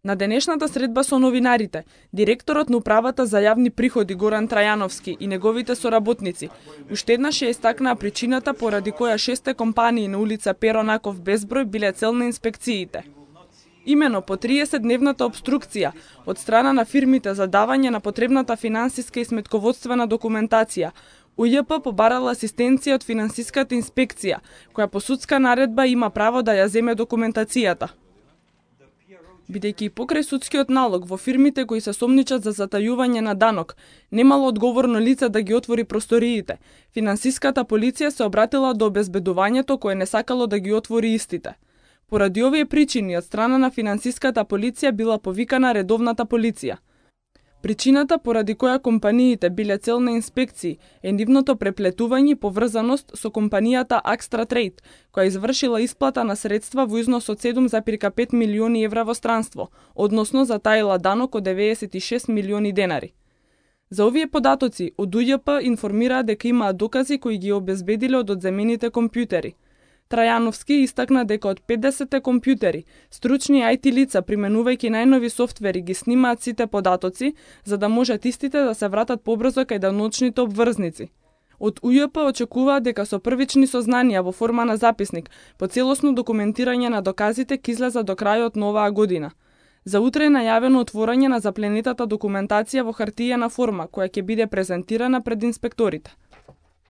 На денешната средба со новинарите, директорот на управата за јавни приходи Горан Трајановски и неговите соработници уште еднаш ја истакнаа причината поради која 6 компании на улица Перо Наков безброј биле цел на инспекциите. Имено по 30-дневната обструкција од страна на фирмите за давање на потребната финансиска и сметководствена документација, УЈП побарала асистенција од финансиската инспекција, која по судска наредба има право да ја земе документацијата. Бидејќи покрај судскиот налог во фирмите кои се сомничат за затајување на данок, немало одговорно лице да ги отвори просториите, финансиската полиција се обратила до обезбедувањето кое не сакало да ги отвори истите. Поради овие причини од страна на финансиската полиција била повикана редовната полиција. Причината поради која компаниите биле цел на инспекции е нивното преплетување и поврзаност со компанијата Акстра Трейд, која извршила исплата на средства во износ од 7,5 милиони евра во странство, односно затаила данок од 96 милиони денари. За овие податоци, од УЈП информираа дека имаат докази кои ги обезбедиле од одземените компјутери. Трајановски истакна дека од 50 компјутери, стручни IT лица применувајќи најнови софтвери ги снимаат сите податоци, за да можат истите да се вратат побрзо кај деночните обврзници. Од УЈП очекуваат дека со првични сознанија во форма на записник, по целосно документирање на доказите ќе излеза до крајот на оваа година. За утре е најавено отворање на запленетата документација во хартиена форма, која ќе биде презентирана пред инспекторите.